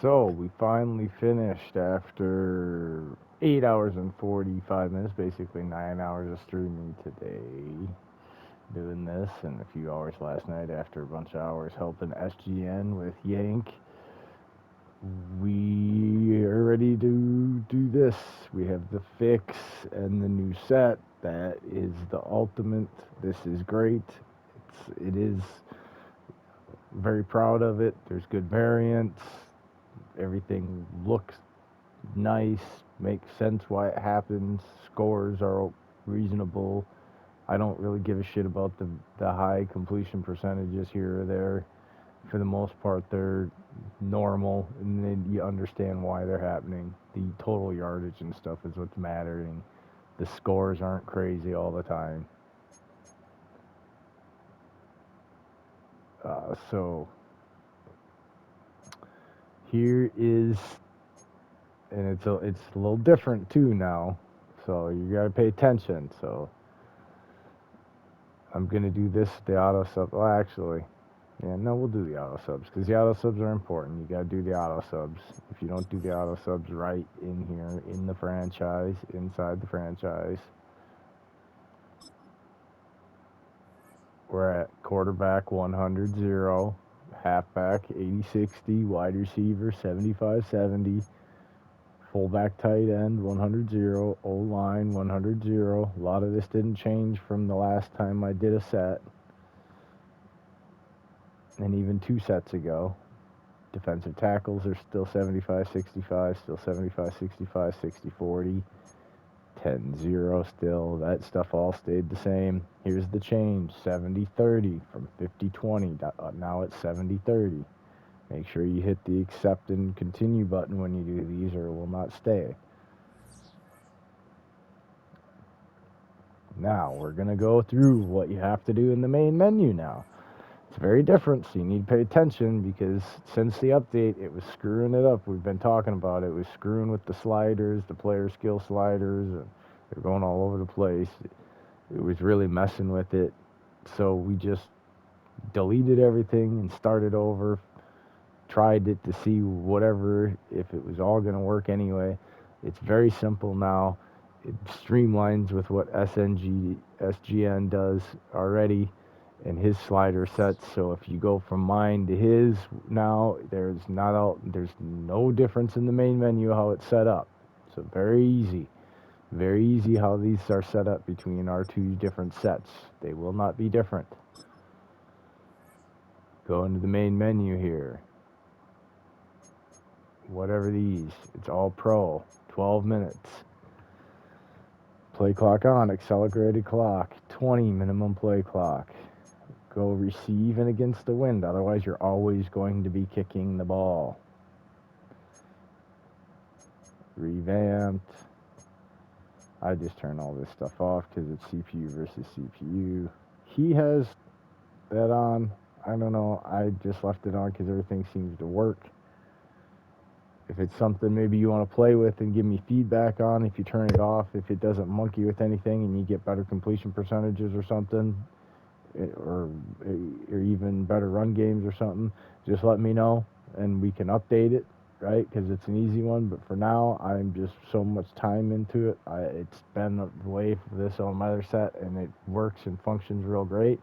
So we finally finished after 8 hours and 45 minutes, basically 9 hours of streaming today, doing this, and a few hours last night after a bunch of hours helping SGN with Yank. We are ready to do this. We have the fix and the new set. That is the ultimate. This is great. It is very proud of it. There's good variants. Everything looks nice, makes sense why it happens. Scores are reasonable. I don't really give a shit about the high completion percentages here or there. For the most part, they're normal, and then you understand why they're happening. The total yardage and stuff is what's mattering. The scores aren't crazy all the time. So here is, and it's a little different too now. So you gotta pay attention. So I'm gonna do this, the auto sub. Well, actually, yeah, no, we'll do the auto subs because the auto subs are important. You gotta do the auto subs. If you don't do the auto subs right in here, in the franchise, inside the franchise, we're at quarterback 100-0, halfback 80-60, wide receiver 75-70, fullback tight end 100-0, O line 100-0. A lot of this didn't change from the last time I did a set, and even 2 sets ago. Defensive tackles are still 75-65, still 75-65, 60-40, 10-0 still. That stuff all stayed the same. Here's the change, 70-30 from 50-20. Now it's 70-30. Make sure you hit the accept and continue button when you do these or it will not stay. Now we're going to go through what you have to do in the main menu now. It's very different, so you need to pay attention because since the update, it was screwing it up. We've been talking about it. It was screwing with the sliders, the player skill sliders, and they're going all over the place. It was really messing with it. So we just deleted everything and started over, tried it to see whatever, if it was all going to work anyway. It's very simple now. It streamlines with what SGN does already and his slider sets. So if you go from mine to his now, there's no difference in the main menu how it's set up. So very easy how these are set up between our 2 different sets. They will not be different. Go into the main menu here. Whatever these, it's all pro. 12 minutes. Play clock on, accelerated clock. 20 minimum play clock. Go receive and against the wind, otherwise you're always going to be kicking the ball. Revamped. I just turn all this stuff off because it's CPU versus CPU. He has that on. I don't know. I just left it on because everything seems to work. If it's something maybe you want to play with and give me feedback on, if you turn it off, if it doesn't monkey with anything and you get better completion percentages or something, or even better run games or something, just let me know and we can update it, right? Because it's an easy one. But for now, I'm just so much time into it. It's been the way for this on my other set, and it works and functions real great.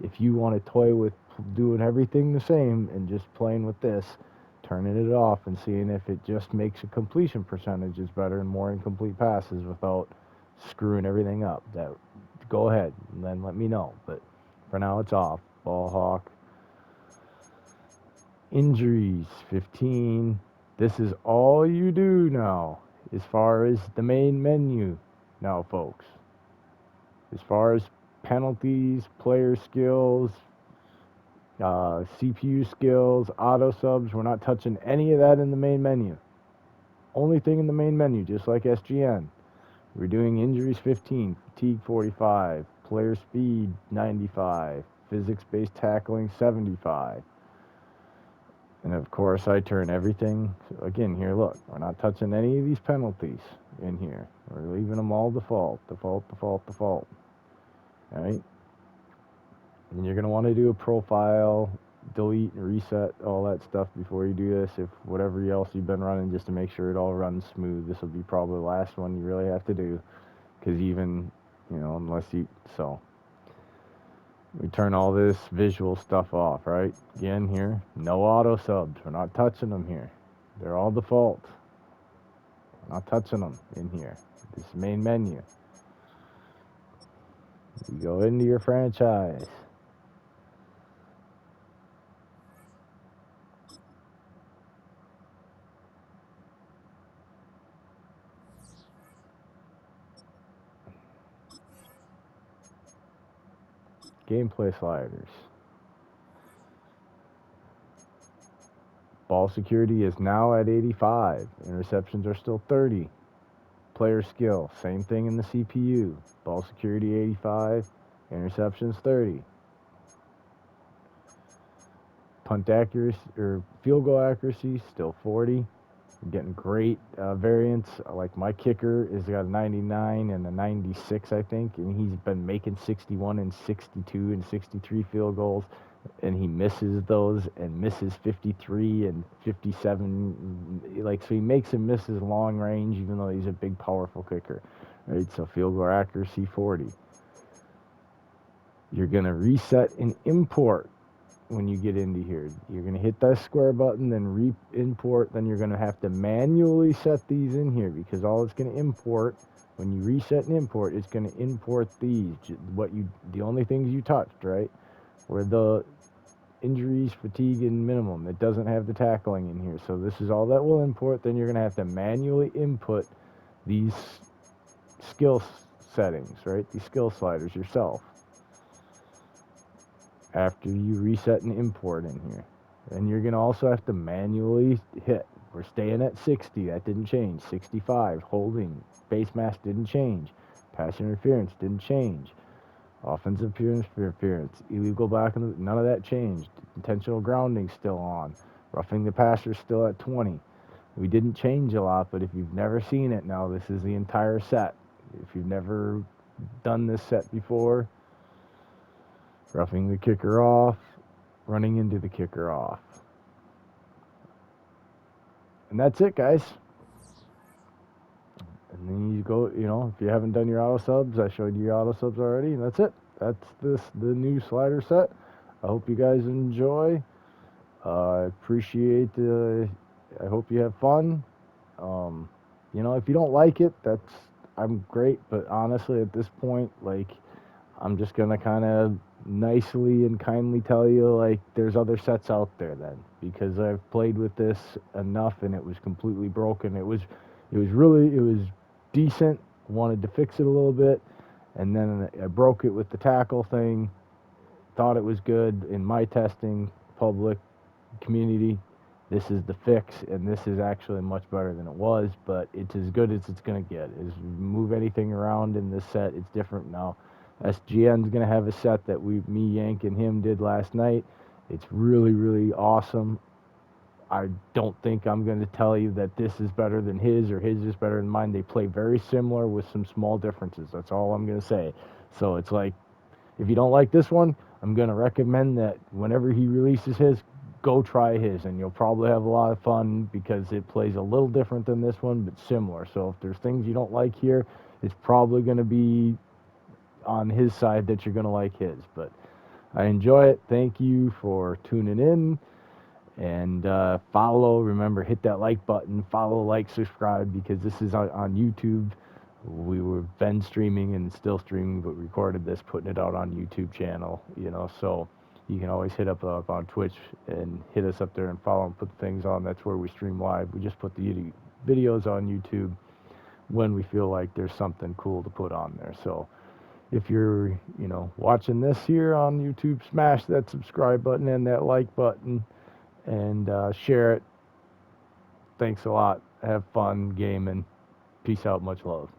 If you want to toy with doing everything the same and just playing with this, turning it off and seeing if it just makes the completion percentages better and more incomplete passes without screwing everything up, that go ahead and then let me know. But for now, it's off. Ball hawk. Injuries, 15. This is all you do now as far as the main menu now, folks. As far as penalties, player skills, CPU skills, auto subs, we're not touching any of that in the main menu. Only thing in the main menu, just like SGN. We're doing injuries 15, fatigue 45, player speed 95, physics-based tackling 75. And of course, I turn everything, again, here, look, we're not touching any of these penalties in here. We're leaving them all default. All right? And you're going to want to do a profile delete and reset all that stuff before you do this. If whatever else you've been running, just to make sure it all runs smooth. This will be probably the last one you really have to do, because even, unless you, so we turn all this visual stuff off, right? Again here, no auto subs. We're not touching them here. They're all default. We're not touching them in here. This main menu. You go into your franchise. Gameplay sliders. Ball security is now at 85. Interceptions are still 30. Player skill, same thing in the CPU. Ball security 85. Interceptions 30. Punt accuracy or field goal accuracy still 40. I'm getting great variance. Like my kicker is got a 99 and a 96, I think, and he's been making 61 and 62 and 63 field goals, and he misses those and misses 53 and 57. Like, so he makes and misses long range, even though he's a big, powerful kicker. Right, so field goal accuracy 40. You're gonna reset and import when you get into here. You're going to hit that square button, then re-import. Then you're going to have to manually set these in here, because all it's going to import when you reset and import, it's going to import these. The only things you touched, right, were the injuries, fatigue, and minimum. It doesn't have the tackling in here. So this is all that will import. Then you're going to have to manually input these skill settings, right? These skill sliders yourself, after you reset and import in here. And you're going to also have to manually hit. We're staying at 60. That didn't change. 65. Holding. Base mass didn't change. Pass interference didn't change. Offensive interference. Illegal back. None of that changed. Intentional grounding still on. Roughing the passer still at 20. We didn't change a lot, but if you've never seen it now, this is the entire set. If you've never done this set before, roughing the kicker off, running into the kicker off. And that's it, guys. And then you go, if you haven't done your auto subs, I showed you your auto subs already, and that's it. That's the new slider set. I hope you guys enjoy. I appreciate I hope you have fun. If you don't like it, I'm great, but honestly, at this point, like, I'm just gonna kind of nicely and kindly tell you, like, there's other sets out there then, because I've played with this enough and it was completely broken. It was decent. Wanted to fix it a little bit, and then I broke it with the tackle thing. Thought it was good in my testing, public, community. This is the fix, and this is actually much better than it was, but it's as good as it's gonna get. Is move anything around in this set, it's different now. SGN's gonna have a set that me, Yank, and him did last night. It's really, really awesome. I don't think I'm going to tell you that this is better than his or his is better than mine. They play very similar with some small differences. That's all I'm going to say. So it's like, if you don't like this one, I'm going to recommend that whenever he releases his, go try his, and you'll probably have a lot of fun, because it plays a little different than this one, but similar. So if there's things you don't like here, it's probably going to be on his side that you're going to like his. But I enjoy it. Thank you for tuning in. And follow, remember, hit that like button, follow, like, subscribe, because this is on YouTube. We were been streaming and still streaming, but recorded this, putting it out on YouTube channel, so you can always hit up on Twitch and hit us up there and follow and put things on. That's where we stream live. We just put the videos on YouTube when we feel like there's something cool to put on there. So if you're, watching this here on YouTube, smash that subscribe button and that like button, and share it. Thanks a lot. Have fun gaming. Peace out. Much love.